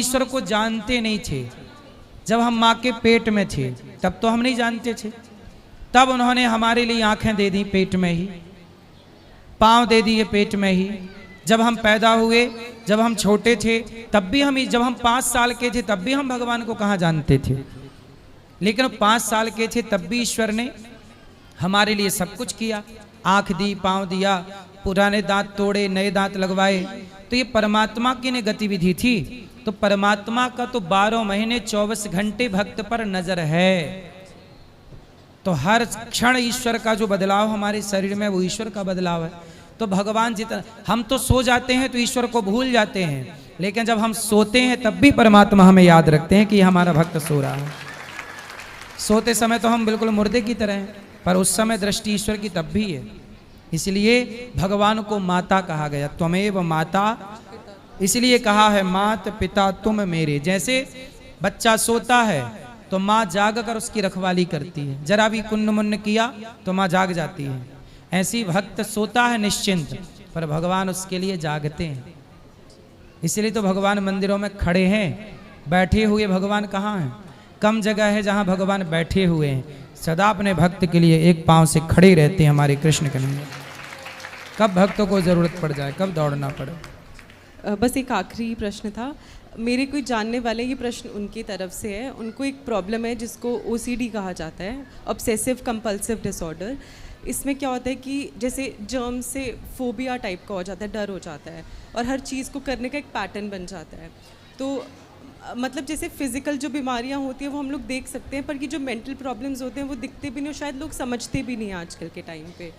ईश्वर को जानते नहीं थे, जब हम माँ के पेट में थे तब तो हम नहीं जानते थे। तब उन्होंने हमारे लिए आंखें दे दी पेट में ही, पाँव दे दिए पेट में ही। जब हम पैदा हुए, जब हम छोटे थे तब भी हम, जब हम 5 साल के थे तब भी हम भगवान को कहाँ जानते थे। लेकिन 5 साल के थे तब भी ईश्वर ने हमारे लिए सब कुछ किया, आंख दी, पाँव दिया, पुराने दांत तोड़े, नए दांत लगवाए। तो ये परमात्मा की ने गतिविधि थी। तो परमात्मा का तो 12 महीने 24 घंटे भक्त पर नजर है। तो हर क्षण ईश्वर का जो बदलाव हमारे शरीर में, वो ईश्वर का बदलाव है। तो भगवान जितना, हम तो सो जाते हैं तो ईश्वर को भूल जाते हैं, लेकिन जब हम सोते हैं तब भी परमात्मा हमें याद रखते हैं कि हमारा भक्त सो रहा है। सोते समय तो हम बिल्कुल मुर्दे की तरह हैं, पर उस समय दृष्टि ईश्वर की तब भी है। इसलिए भगवान को माता कहा गया, त्वमेव माता। इसलिए कहा है मात पिता तुम मेरे। जैसे बच्चा सोता है तो माँ जाग कर उसकी रखवाली करती है, जरा भी कुन्न मुन्न किया तो माँ जाग जाती है। ऐसी भक्त सोता है निश्चिंत, पर भगवान उसके लिए जागते हैं। इसलिए तो भगवान मंदिरों में खड़े हैं, बैठे हुए भगवान कहाँ हैं? कम जगह है जहाँ भगवान बैठे हुए हैं। सदा अपने भक्त के लिए एक पांव से खड़े रहते हैं हमारे कृष्ण कन्हैया। कब भक्तों को जरूरत पड़ जाए, कब दौड़ना पड़े। बस एक आखिरी प्रश्न था मेरे, कोई जानने वाले, ये प्रश्न उनकी तरफ से है। उनको एक प्रॉब्लम है जिसको OCD कहा जाता है, ऑब्सेसिव कंपल्सिव डिसऑर्डर। इसमें क्या होता है कि जैसे जर्म से फोबिया टाइप का हो जाता है, डर हो जाता है, और हर चीज़ को करने का एक पैटर्न बन जाता है। तो मतलब जैसे फिजिकल जो बीमारियां होती हैं वो हम लोग देख सकते हैं, पर कि जो मेंटल प्रॉब्लम्स होते हैं वो दिखते भी नहीं और शायद लोग समझते भी नहीं हैं आजकल के टाइम पे।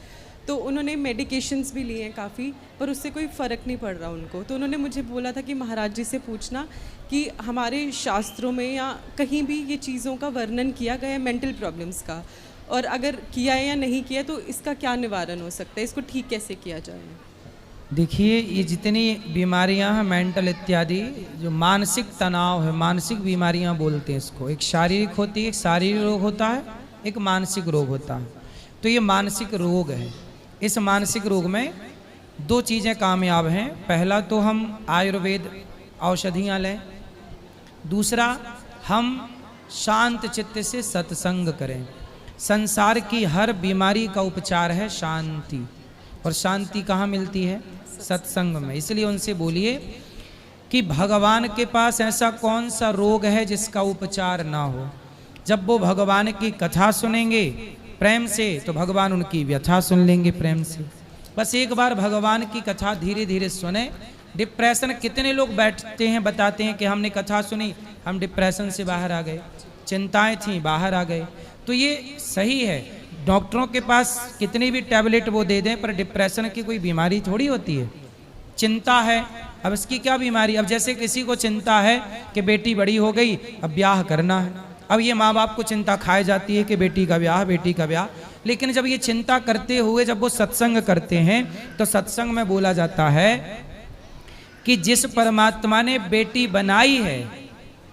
तो उन्होंने मेडिकेशंस भी लिए हैं काफ़ी, पर उससे कोई फ़र्क नहीं पड़ रहा उनको। तो उन्होंने मुझे बोला था कि महाराज जी से पूछना कि हमारे शास्त्रों में या कहीं भी ये चीज़ों का वर्णन किया गया है मेंटल प्रॉब्लम्स का, और अगर किया है या नहीं किया तो इसका क्या निवारण हो सकता है, इसको ठीक कैसे किया जाए? देखिए, ये जितनी बीमारियां हैं मेंटल इत्यादि, जो मानसिक तनाव है, मानसिक बीमारियां बोलते हैं इसको। एक शारीरिक होती है, एक शारीरिक रोग होता है, एक मानसिक रोग होता है। तो ये मानसिक रोग है। इस मानसिक रोग में 2 चीज़ें कामयाब हैं। पहला तो हम आयुर्वेद औषधियाँ लें, दूसरा हम शांत चित्त से सत्संग करें। संसार की हर बीमारी का उपचार है शांति, और शांति कहाँ मिलती है? सत्संग में। इसलिए उनसे बोलिए कि भगवान के पास ऐसा कौन सा रोग है जिसका उपचार ना हो। जब वो भगवान की कथा सुनेंगे प्रेम से तो भगवान उनकी व्यथा सुन लेंगे प्रेम से। बस एक बार भगवान की कथा धीरे धीरे सुने। डिप्रेशन, कितने लोग बैठते हैं बताते हैं कि हमने कथा सुनी, हम डिप्रेशन से बाहर आ गए, चिंताएं थी बाहर आ गए। तो ये सही है, डॉक्टरों के पास कितनी भी टैबलेट वो दे दें, पर डिप्रेशन की कोई बीमारी थोड़ी होती है। चिंता है, अब इसकी क्या बीमारी? अब जैसे किसी को चिंता है कि बेटी बड़ी हो गई, अब ब्याह करना है। अब ये माँ बाप को चिंता खाई जाती है कि बेटी का ब्याह, बेटी का ब्याह। लेकिन जब ये चिंता करते हुए जब वो सत्संग करते हैं तो सत्संग में बोला जाता है कि जिस परमात्मा ने बेटी बनाई है,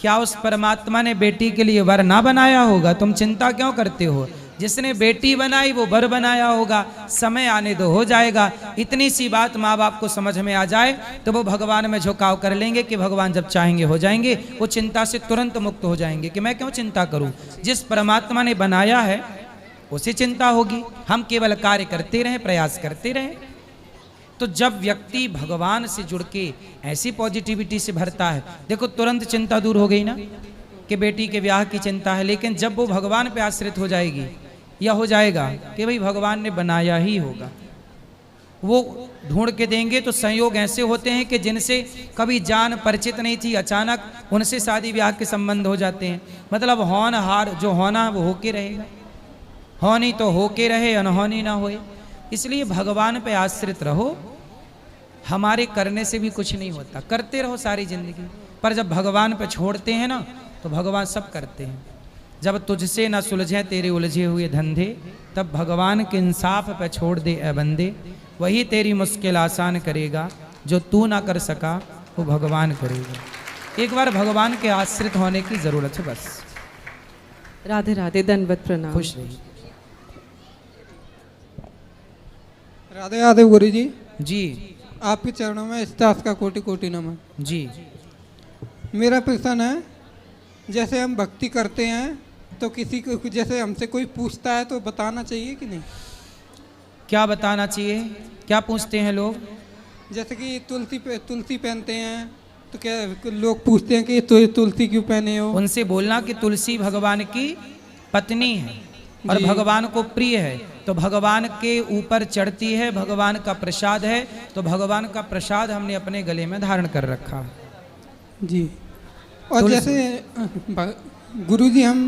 क्या उस परमात्मा ने बेटी के लिए वर ना बनाया होगा? तुम चिंता क्यों करते हो? जिसने बेटी बनाई वो वर बनाया होगा, समय आने दो हो जाएगा। इतनी सी बात माँ बाप को समझ में आ जाए तो वो भगवान में झुकाव कर लेंगे कि भगवान जब चाहेंगे हो जाएंगे। वो चिंता से तुरंत मुक्त हो जाएंगे कि मैं क्यों चिंता करूं, जिस परमात्मा ने बनाया है उसे चिंता होगी। हम केवल कार्य करते रहें, प्रयास करते रहें। तो जब व्यक्ति भगवान से जुड़ के ऐसी पॉजिटिविटी से भरता है, देखो तुरंत चिंता दूर हो गई ना कि बेटी के ब्याह की चिंता है। लेकिन जब वो भगवान पे आश्रित हो जाएगी या हो जाएगा कि भाई भगवान ने बनाया ही होगा, वो ढूंढ के देंगे। तो संयोग ऐसे होते हैं कि जिनसे कभी जान परिचित नहीं थी, अचानक उनसे शादी ब्याह के संबंध हो जाते हैं। मतलब होनहार जो होना वो होके रहेगा, होनी तो होके रहे, अनहोनी ना होए। इसलिए भगवान पे आश्रित रहो। हमारे करने से भी कुछ नहीं होता, करते रहो सारी जिंदगी, पर जब भगवान पे छोड़ते हैं ना तो भगवान सब करते हैं। जब तुझसे न सुलझे तेरे उलझे हुए धंधे, तब भगवान के इंसाफ पे छोड़ दे ए बंदे। वही तेरी मुश्किल आसान करेगा, जो तू ना कर सका वो भगवान करेगा। एक बार भगवान के आश्रित होने की जरूरत है बस। राधे राधे, दंडवत प्रणाम। खुश रहिए। राधे राधे गुरु जी। जी आपके चरणों में स्टाफ का कोटि कोटि नमन। जी। मेरा प्रश्न है, जैसे हम भक्ति करते हैं तो किसी को जैसे हमसे कोई पूछता है तो बताना चाहिए कि नहीं? क्या बताना चाहिए? क्या पूछते हैं लोग? जैसे कि तुलसी पहनते हैं तो क्या लोग पूछते हैं कि तो तुलसी क्यों पहने हो? उनसे बोलना कि तुलसी भगवान की पत्नी है और जी। भगवान को प्रिय है, तो भगवान के ऊपर चढ़ती है, भगवान का प्रसाद है, तो भगवान का प्रसाद हमने अपने गले में धारण कर रखा है। जी। और तुलसी- जैसे गुरुजी हम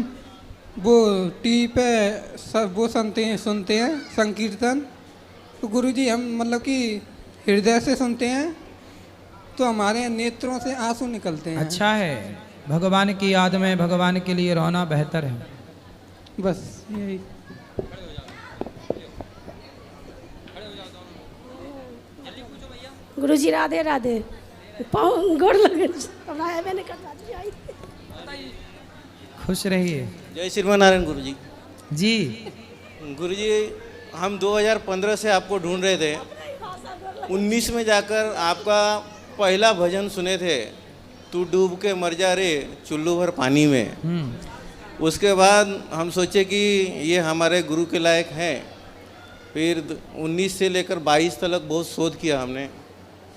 वो टीवी पे वो सुनते हैं संकीर्तन, तो गुरुजी हम मतलब कि हृदय से सुनते हैं तो हमारे नेत्रों से आंसू निकलते हैं। अच्छा है, भगवान की याद में भगवान के लिए रोना बेहतर है। बस यही। गुरुजी राधे राधे। पाँव गोड़ लगे हमरा एबे नहीं करना चाहिए। खुश रहिए जय श्रीमान नारायण गुरुजी। जी। गुरुजी, हम 2015 से आपको ढूंढ रहे थे। 19 में जाकर आपका पहला भजन सुने थे, तू डूब के मर जा रे चुल्लू भर पानी में। उसके बाद हम सोचे कि ये हमारे गुरु के लायक हैं। फिर 19 से लेकर 22 तक बहुत शोध किया हमने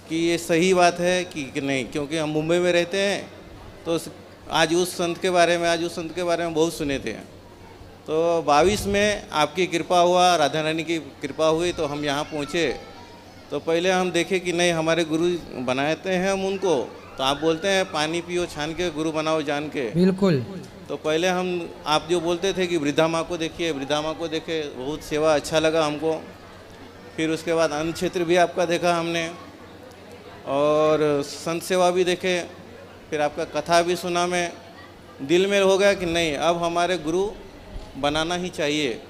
कि ये सही बात है कि नहीं, क्योंकि हम मुंबई में रहते हैं। तो आज उस संत के बारे में बहुत सुने थे। तो 22 में आपकी कृपा हुआ, राधा रानी की कृपा हुई तो हम यहाँ पहुँचे। तो पहले हम देखे कि नहीं, हमारे गुरु बनाते हैं हम उनको, तो आप बोलते हैं पानी पियो छान के, गुरु बनाओ जान के। बिल्कुल। तो पहले हम आप जो बोलते थे कि वृद्धा माँ को देखिए, वृद्धा माँ को देखे, बहुत सेवा अच्छा लगा हमको। फिर उसके बाद अन्न क्षेत्र भी आपका देखा हमने और संत सेवा भी देखे। फिर आपका कथा भी सुना, मैं दिल में हो गया कि नहीं, अब हमारे गुरु बनाना ही चाहिए।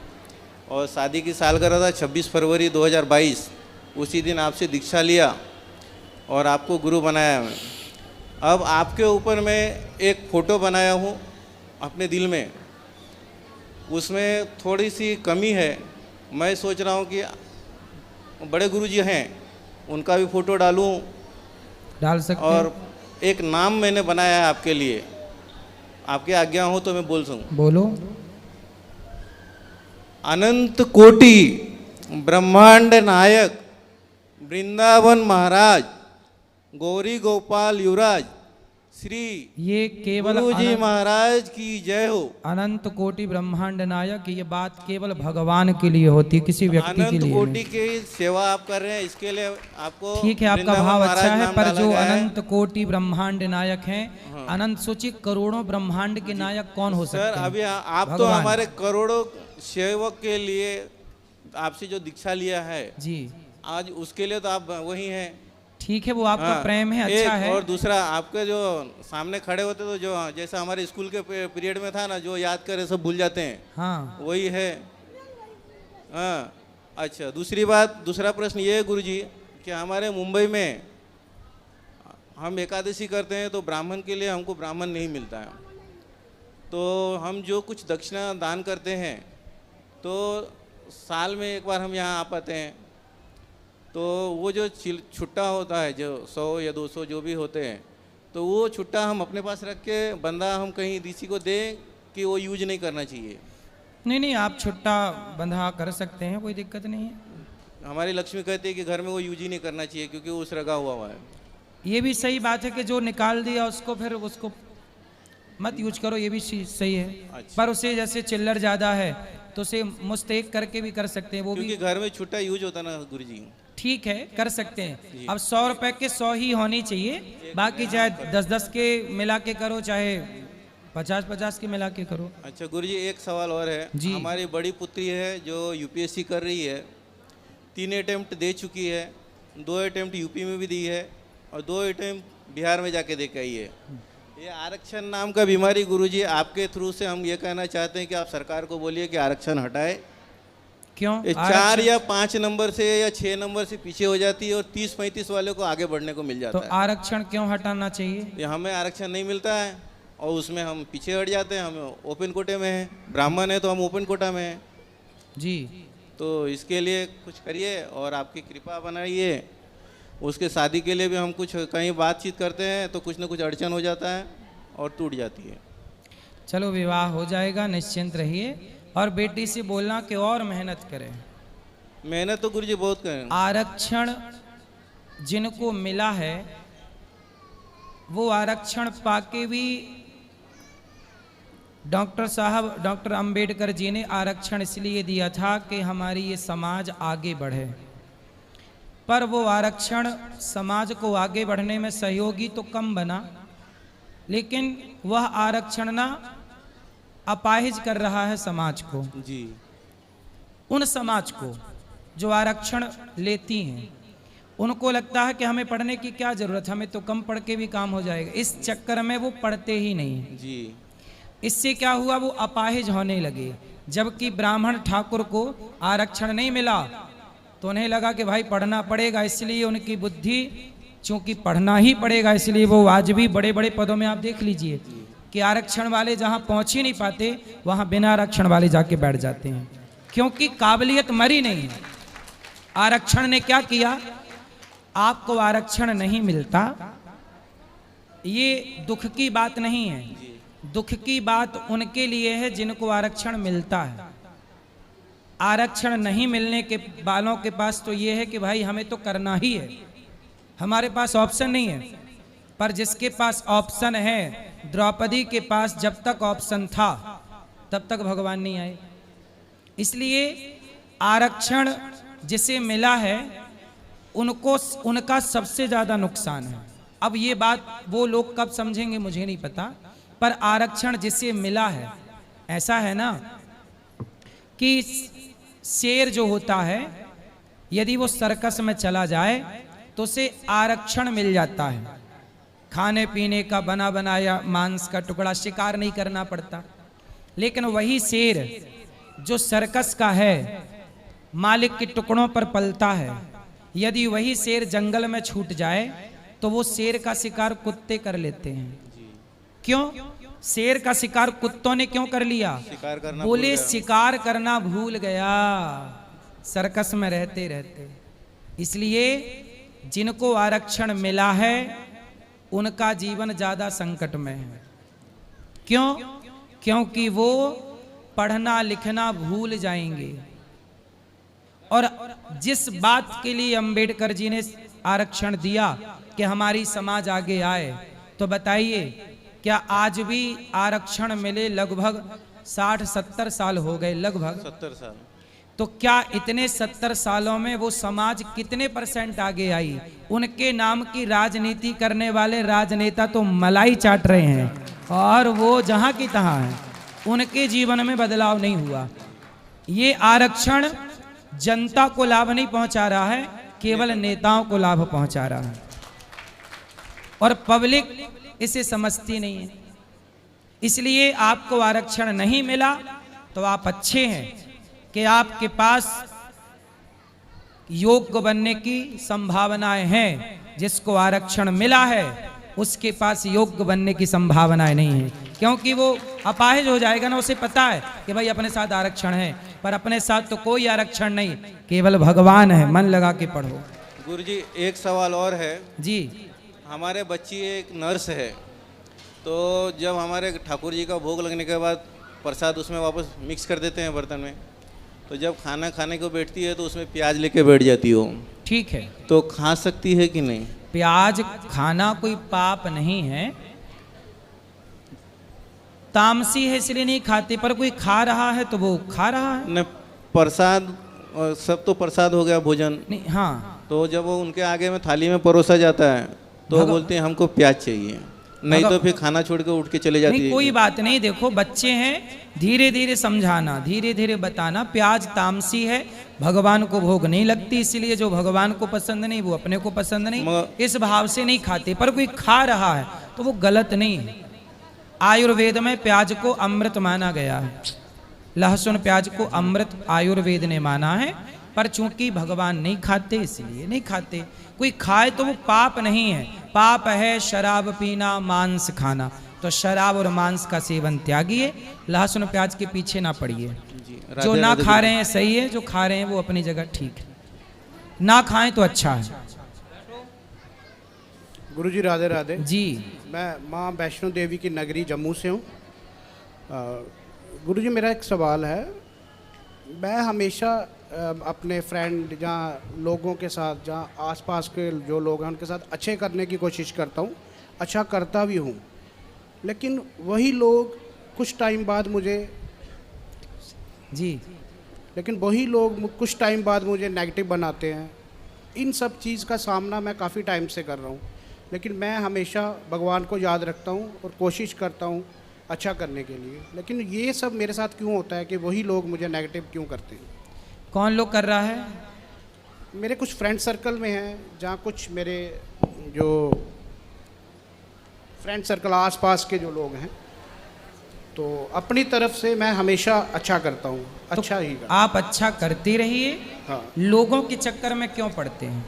और शादी की सालगिरह था 26 फरवरी 2022, उसी दिन आपसे दीक्षा लिया और आपको गुरु बनाया मैं। अब आपके ऊपर मैं एक फ़ोटो बनाया हूँ अपने दिल में, उसमें थोड़ी सी कमी है। मैं सोच रहा हूँ कि बड़े गुरुजी हैं उनका भी फ़ोटो डालूँ। डाल सकते और हैं। एक नाम मैंने बनाया है आपके लिए, आपकी आज्ञा हो तो मैं बोल सकूँ। बोलो। अनंत कोटि ब्रह्मांड नायक वृंदावन महाराज गौरी गोपाल युवराज श्री ये केवल गुरुजी महाराज की जय हो। अनंत कोटि ब्रह्मांड नायक, ये बात केवल भगवान के लिए होती है, किसी व्यक्ति के अनंत लिए कोटि नहीं। की सेवा आप कर रहे हैं, इसके लिए आपको ठीक है, आपका वृंदावन भाव महाराज अच्छा है, नाम पर डाला जो गया है। अनंत कोटि ब्रह्मांड नायक हैं, अनंत सोचिए करोड़ों ब्रह्मांड के नायक कौन हो सर सकते हैं? अभी आप तो भगवान। हमारे करोड़ों सेवक के लिए आपसे जो दीक्षा लिया है जी। आज, उसके लिए तो आप वही हैं। ठीक है, वो आपका हाँ, प्रेम है, एक अच्छा है। और दूसरा, आपके जो सामने खड़े होते तो जो जैसा हमारे स्कूल के पीरियड में था ना, जो याद करे सब भूल जाते हैं, हाँ। वही है। हाँ, अच्छा, दूसरा प्रश्न ये है गुरुजी कि हमारे मुंबई में हम एकादशी करते हैं तो ब्राह्मण के लिए हमको ब्राह्मण नहीं मिलता है। तो हम जो कुछ दक्षिणा दान करते हैं तो साल में एक बार हम यहाँ आ पाते हैं। तो वो जो छुट्टा होता है, जो 100 या 200 जो भी होते हैं, तो वो छुट्टा हम अपने पास रख के बंदा हम कहीं किसी को दें कि वो यूज नहीं करना चाहिए। नहीं नहीं, आप छुट्टा बंधा कर सकते हैं, कोई दिक्कत नहीं है। हमारी लक्ष्मी कहती है कि घर में वो यूज ही नहीं करना चाहिए क्योंकि वो उसरगा हुआ है। ये भी सही बात है कि जो निकाल दिया उसको फिर उसको मत यूज करो, ये भी सही है। अच्छा। पर उसे जैसे चिल्लर ज़्यादा है तो उसे मुस्तैक करके भी कर सकते हैं, वो भी क्योंकि घर में छुट्टा यूज होता ना गुरुजी। ठीक है, कर सकते हैं। अब 100 रुपए के 100 ही होनी चाहिए, बाकी चाहे 10-10 के मिला के करो, चाहे 50-50 के मिला के करो। अच्छा गुरुजी, एक सवाल और है जी। हमारी बड़ी पुत्री है जो यूपीएससी कर रही है, 3 अटेम्प्ट दे चुकी है, 2 अटेम्प्ट यूपी में भी दी है और 2 अटेम्प्ट बिहार में जाके दे के आई है। ये आरक्षण नाम का बीमारी गुरुजी, आपके थ्रू से हम ये कहना चाहते हैं कि आप सरकार को बोलिए कि आरक्षण हटाए। क्यों? ये 4 या 5 नंबर से या 6 नंबर से पीछे हो जाती है और 30-35 वाले को आगे बढ़ने को मिल जाता तो है। आरक्षण क्यों हटाना चाहिए? ये हमें आरक्षण नहीं मिलता है और उसमें हम पीछे हट जाते हैं। हम ओपन कोटे में हैं, ब्राह्मण है तो हम ओपन कोटा में हैं। जी। तो इसके लिए कुछ करिए और आपकी कृपा बनाइए। उसके शादी के लिए भी हम कुछ कहीं बातचीत करते हैं तो कुछ ना कुछ अड़चन हो जाता है और टूट जाती है। चलो विवाह हो जाएगा, निश्चिंत रहिए। और बेटी से बोलना कि और मेहनत करें। मेहनत तो गुरुजी बहुत करें। आरक्षण जिनको मिला है वो आरक्षण पाके भी डॉक्टर अंबेडकर जी ने आरक्षण इसलिए दिया था कि हमारी ये समाज आगे बढ़े, पर वो आरक्षण समाज को आगे बढ़ने में सहयोगी तो कम बना, लेकिन वह आरक्षण ना अपाहिज कर रहा है समाज को। जी। उन समाज को जो आरक्षण लेती हैं उनको लगता है कि हमें पढ़ने की क्या जरूरत, हमें तो कम पढ़ के भी काम हो जाएगा। इस चक्कर में वो पढ़ते ही नहीं। जी। इससे क्या हुआ, वो अपाहिज होने लगे। जबकि ब्राह्मण ठाकुर को आरक्षण नहीं मिला तो उन्हें लगा कि भाई पढ़ना पड़ेगा, इसलिए उनकी बुद्धि चूंकि पढ़ना ही पड़ेगा इसलिए वो आज भी बड़े बड़े पदों में आप देख लीजिए कि आरक्षण वाले जहां पहुंच ही नहीं पाते वहां बिना आरक्षण वाले जाके बैठ जाते हैं, क्योंकि काबिलियत मरी नहीं है। आरक्षण ने क्या किया, आपको आरक्षण नहीं मिलता ये दुख की बात नहीं है, दुख की बात उनके लिए है जिनको आरक्षण मिलता है। आरक्षण नहीं मिलने के वालों के पास तो ये है कि भाई हमें तो करना ही है, हमारे पास ऑप्शन नहीं है। पर जिसके पास ऑप्शन है, द्रौपदी के पास जब तक ऑप्शन था तब तक भगवान नहीं आए। इसलिए आरक्षण जिसे मिला है उनको उनका सबसे ज्यादा नुकसान है। अब ये बात वो लोग कब समझेंगे मुझे नहीं पता, पर आरक्षण जिसे मिला है, ऐसा है ना कि शेर जो होता है यदि वो सर्कस में चला जाए तो उसे आरक्षण मिल जाता है, खाने पीने का बना बनाया मांस का टुकड़ा, शिकार नहीं करना पड़ता। लेकिन वही शेर जो सर्कस का है, मालिक के टुकड़ों पर पलता है, यदि वही शेर जंगल में छूट जाए तो वो शेर का शिकार कुत्ते कर लेते हैं। क्यों? शेर का शिकार कुत्तों ने क्यों कर लिया? शिकार करना बोले शिकार करना भूल गया सर्कस में रहते रहते। इसलिए जिनको आरक्षण मिला है उनका जीवन ज्यादा संकट में है। क्यों? क्योंकि वो पढ़ना लिखना भूल जाएंगे। और जिस बात के लिए अंबेडकर जी ने आरक्षण दिया कि हमारी समाज आगे आए, तो बताइए क्या आज भी आरक्षण मिले लगभग 60-70 साल हो गए, लगभग 70 साल। तो क्या इतने 70 सालों में वो समाज कितने % आगे आई? उनके नाम की राजनीति करने वाले राजनेता तो मलाई चाट रहे हैं और वो जहां की तहां हैं, उनके जीवन में बदलाव नहीं हुआ। ये आरक्षण जनता को लाभ नहीं पहुंचा रहा है, केवल नेताओं को लाभ पहुंचा रहा है और पब्लिक इसे समझती नहीं है। इसलिए आपको आरक्षण नहीं मिला तो आप अच्छे हैं कि आपके पास योग्य बनने की संभावनाएं हैं। जिसको आरक्षण मिला है उसके पास योग्य बनने की संभावनाएं नहीं है, क्योंकि वो अपाहिज हो जाएगा ना। उसे पता है कि भाई अपने साथ आरक्षण है, पर अपने साथ तो कोई आरक्षण नहीं, केवल भगवान है। मन लगा के पढ़ो। गुरुजी एक सवाल और है जी। हमारे बच्ची एक नर्स है, तो जब हमारे ठाकुर जी का भोग लगने के बाद प्रसाद उसमें वापस मिक्स कर देते हैं बर्तन में, तो जब खाना खाने को बैठती है तो उसमें प्याज लेके बैठ जाती हो। ठीक है, तो खा सकती है कि नहीं? प्याज खाना कोई पाप नहीं है, तामसी है इसलिए नहीं खाते, पर कोई खा रहा है तो वो खा रहा है। न प्रसाद, सब तो प्रसाद हो गया भोजन नहीं। हाँ, तो जब वो उनके आगे में थाली में परोसा जाता है तो वो बोलते हैं हमको प्याज चाहिए, नहीं तो फिर खाना छोड़ के उठ के चले जाती है। नहीं, कोई बात नहीं। देखो बच्चे हैं, धीरे धीरे समझाना, धीरे धीरे बताना। प्याज तामसी है, भगवान को भोग नहीं लगती, इसलिए जो भगवान को पसंद नहीं वो अपने को पसंद नहीं, इस भाव से नहीं खाते। पर कोई खा रहा है तो वो गलत नहीं है। आयुर्वेद में प्याज को अमृत माना गया है, लहसुन प्याज को अमृत आयुर्वेद ने माना है, पर चूंकि भगवान नहीं खाते इसलिए नहीं खाते। कोई खाए तो वो पाप नहीं है। पाप है शराब पीना, मांस खाना, तो शराब और मांस का सेवन त्यागिए, लहसुन प्याज के पीछे ना पड़िए। जो ना खा रहे हैं सही है, जो खा रहे हैं वो अपनी जगह ठीक है, ना खाएं तो अच्छा है। गुरुजी राधे राधे। जी। मैं माँ वैष्णो देवी की नगरी जम्मू से हूँ। गुरुजी मेरा एक सवाल है। मैं हमेशा अपने फ्रेंड जहाँ लोगों के साथ, जहाँ आसपास के जो लोग हैं उनके साथ अच्छे करने की कोशिश करता हूँ, अच्छा करता भी हूँ, लेकिन वही लोग कुछ टाइम बाद मुझे कुछ टाइम बाद मुझे नेगेटिव बनाते हैं। इन सब चीज़ का सामना मैं काफ़ी टाइम से कर रहा हूँ, लेकिन मैं हमेशा भगवान को याद रखता हूँ और कोशिश करता हूँ अच्छा करने के लिए, लेकिन ये सब मेरे साथ क्यों होता है कि वही लोग मुझे नेगेटिव क्यों करते हैं? कौन लोग कर रहा है? मेरे कुछ फ्रेंड सर्कल में हैं, जहाँ कुछ मेरे जो फ्रेंड सर्कल आसपास के जो लोग हैं, तो अपनी तरफ से मैं हमेशा अच्छा करता हूँ, अच्छा ही करता हूँ। आप अच्छा करते रहिए। हाँ। लोगों के चक्कर में क्यों पड़ते हैं?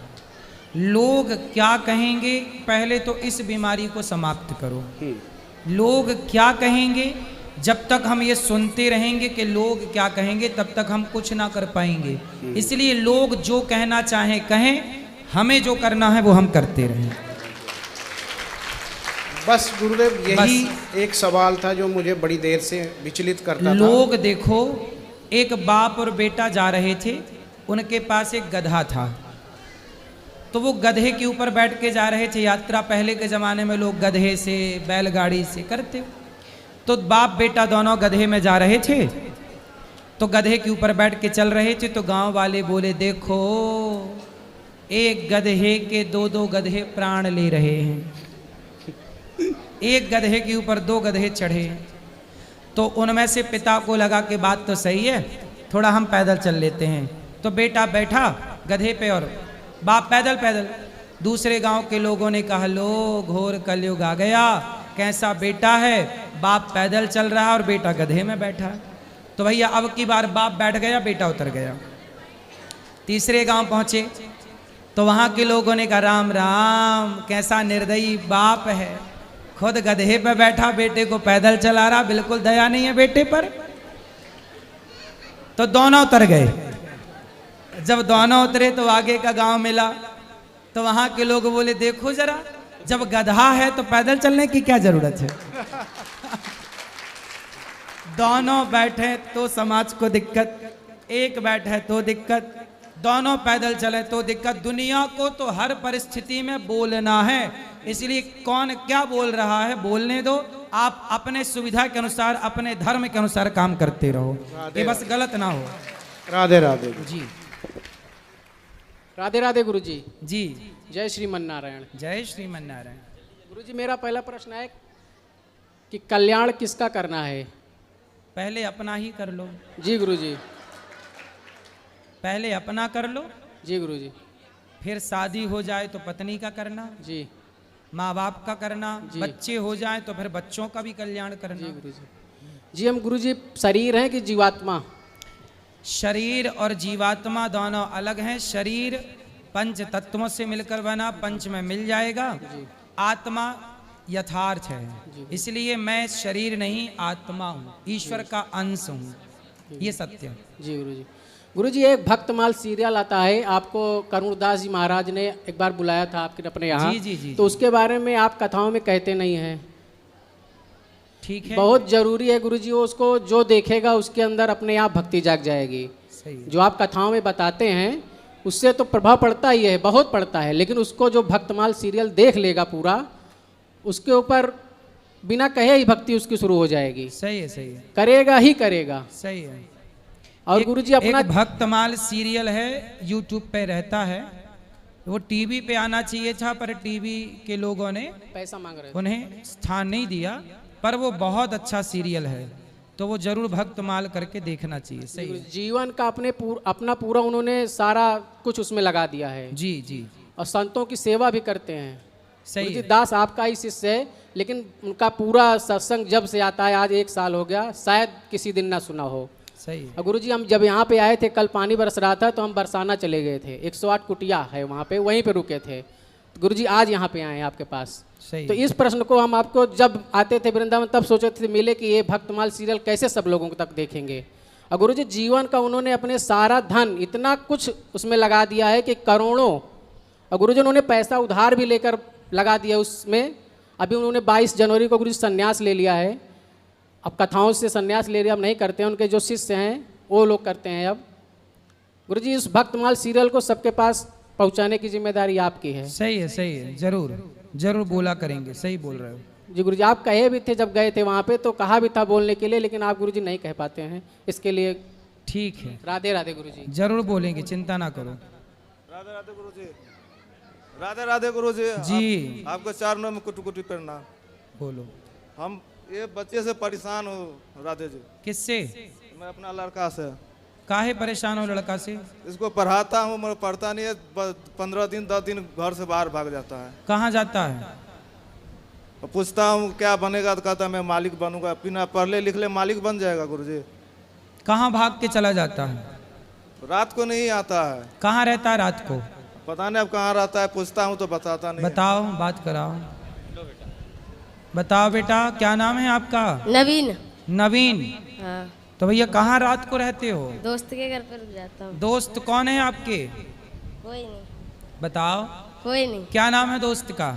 लोग क्या कहेंगे, पहले तो इस बीमारी को समाप्त करो। लोग क्या कहेंगे, जब तक हम ये सुनते रहेंगे कि लोग क्या कहेंगे, तब तक हम कुछ ना कर पाएंगे। इसलिए लोग जो कहना चाहें कहें, हमें जो करना है वो हम करते रहें। बस गुरुदेव यही एक सवाल था जो मुझे बड़ी देर से विचलित करता था। लोग देखो, एक बाप और बेटा जा रहे थे, उनके पास एक गधा था, तो वो गधे के ऊपर बैठ के जा रहे थे यात्रा। पहले के ज़माने में लोग गधे से, बैलगाड़ी से करते। तो बाप बेटा दोनों गधे में जा रहे थे, तो गधे के ऊपर बैठ के चल रहे थे। तो गांव वाले बोले, देखो एक गधे के दो दो गधे प्राण ले रहे हैं, एक गधे के ऊपर दो गधे चढ़े। तो उनमें से पिता को लगा कि बात तो सही है, थोड़ा हम पैदल चल लेते हैं। तो बेटा बैठा गधे पे और बाप पैदल पैदल। दूसरे गांव के लोगों ने कहा, लो घोर कलयुग आ गया, कैसा बेटा है, बाप पैदल चल रहा है और बेटा गधे में बैठा है। तो भैया अब की बार बाप बैठ गया, बेटा उतर गया। तीसरे गांव पहुंचे तो वहां के लोगों ने कहा, राम राम, कैसा निर्दयी बाप है, खुद गधे पे बैठा, बेटे को पैदल चला रहा, बिल्कुल दया नहीं है बेटे पर। तो दोनों उतर गए। जब दोनों उतरे तो आगे का गांव मिला, तो वहां के लोग बोले, देखो जरा, जब गधा है तो पैदल चलने की क्या जरूरत है। दोनों बैठे तो समाज को दिक्कत, एक बैठे तो दिक्कत, दोनों पैदल चले तो दिक्कत। दुनिया को तो हर परिस्थिति में बोलना है, इसलिए कौन क्या बोल रहा है बोलने दो। आप अपने सुविधा के अनुसार, अपने धर्म के अनुसार काम करते रहो, कि बस गलत ना हो। राधे राधे जी। राधे राधे गुरुजी। जी। जय श्रीमन नारायण। जय श्रीमन नारायण। गुरुजी मेरा पहला प्रश्न है कि कल्याण किसका करना है? पहले अपना ही कर लो। जी गुरुजी। पहले अपना कर लो। जी गुरुजी। फिर शादी हो जाए तो पत्नी का करना। जी। माँ बाप का करना। जी। बच्चे हो जाए तो फिर बच्चों का भी कल्याण करना। जी गुरुजी। जी हम गुरुजी शरीर हैं कि जीवात्मा? शरीर और जीवात्मा दोनों अलग हैं। शरीर पंच तत्वों से मिलकर बना, पंच में मिल जाएगा। आत्मा यथार्थ है, इसलिए मैं शरीर नहीं आत्मा हूँ, ईश्वर का अंश हूँ, ये सत्य है। जी गुरुजी। गुरुजी एक भक्तमाल सीरियल आता है, आपको करुणदास जी महाराज ने एक बार बुलाया था आपके अपने यहाँ। जी जी जी। तो उसके बारे में आप कथाओं में कहते नहीं हैं। ठीक है। बहुत जरूरी है गुरुजी, वो उसको जो देखेगा उसके अंदर अपने आप भक्ति जाग जाएगी। सही है। जो आप कथाओं में बताते हैं उससे तो प्रभाव पड़ता ही है, बहुत पड़ता है, लेकिन उसको जो भक्तमाल सीरियल देख लेगा पूरा, उसके ऊपर बिना कहे ही भक्ति उसकी शुरू हो जाएगी। सही है। सही है। करेगा ही करेगा। सही है। और गुरुजी अपना एक भक्तमाल सीरियल है, यूट्यूब पे रहता है, वो टीवी पे आना चाहिए था, पर टीवी के लोगों ने पैसा मांग रहे थे, उन्हें स्थान नहीं दिया, पर वो बहुत अच्छा सीरियल है, तो वो जरूर भक्तमाल करके देखना चाहिए। सही है। जीवन का अपना पूरा उन्होंने सारा कुछ उसमें लगा दिया है। जी जी। और संतों की सेवा भी करते हैं। सही गुरुजी है। दास आपका ही शिष्य है, लेकिन उनका पूरा सत्संग जब से आता है, आज 1 साल हो गया, शायद किसी दिन ना सुना हो। सही है। और गुरुजी हम जब यहाँ पे आए थे, कल पानी बरस रहा था तो हम बरसाना चले गए थे, 108 कुटिया है वहाँ पे, वहीं पे रुके थे। तो गुरुजी आज यहाँ पे आए हैं आपके पास। सही। तो इस प्रश्न को हम आपको जब आते थे वृंदावन तब सोचे थे मिले कि ये भक्तमाल सीरियल कैसे सब लोगों तक देखेंगे। और गुरुजी जीवन का उन्होंने अपने सारा धन इतना कुछ उसमें लगा दिया है कि करोड़ों, और गुरुजी उन्होंने पैसा उधार भी लेकर लगा दिया उसमें। अभी उन्होंने 22 जनवरी को गुरु जी संन्यास ले लिया है। अब कथाओं से संन्यास ले लिया, अब नहीं करते हैं। उनके जो शिष्य हैं वो लोग करते हैं अब। गुरु जी इस भक्तमाल सीरियल को सबके पास पहुंचाने की जिम्मेदारी आपकी है। सही है, जरूर जरूर बोला करेंगे, सही बोल रहे हो जी गुरु जी, आप कहे भी थे जब गए थे वहाँ पे, तो कहा भी था बोलने के लिए, लेकिन आप गुरु जी नहीं कह पाते हैं। इसके लिए ठीक है, राधे राधे गुरु जी। जरूर बोलेंगे, चिंता ना करो। राधे राधे गुरु जी। राधे राधे गुरु जी। जी। आपको चरणों में कुटी कुटी प्रणाम। बोलो। हम ये बच्चे से परेशान हूँ राधे जी। किससे? मैं अपना लड़का से। काहे परेशान हो लड़का से? इसको पढ़ाता हूँ मगर पढ़ता नहीं है। 15 दिन 10 दिन घर से बाहर भाग जाता है। कहाँ जाता है? पूछता हूँ क्या बनेगा तो कहता मैं मालिक बनूंगा। बिना पढ़ले लिखले मालिक बन जाएगा गुरु जी। कहाँ भाग के चला जाता है? रात को नहीं आता है। कहाँ रहता है रात को? पता नहीं अब कहाँ रहता है। पूछता हूँ तो बताता नहीं। बताओ, बात कराओ। बताओ बेटा, क्या नाम है आपका? नवीन। नवीन। हाँ। तो भैया कहाँ रात को रहते हो? दोस्त के घर पर जाता हूँ। दोस्त कौन है आपके? कोई नहीं। बताओ। कोई नहीं। क्या नाम है दोस्त का?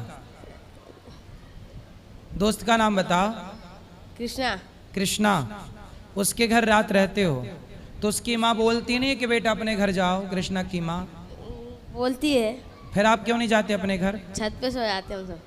दोस्त का नाम बताओ। कृष्णा। कृष्णा। उसके घर रात रहते हो तो उसकी माँ बोलती नहीं कि बेटा अपने घर जाओ? कृष्णा की माँ बोलती है। फिर आप क्यों नहीं जाते अपने घर? छत पे सो जाते हैं हम सब।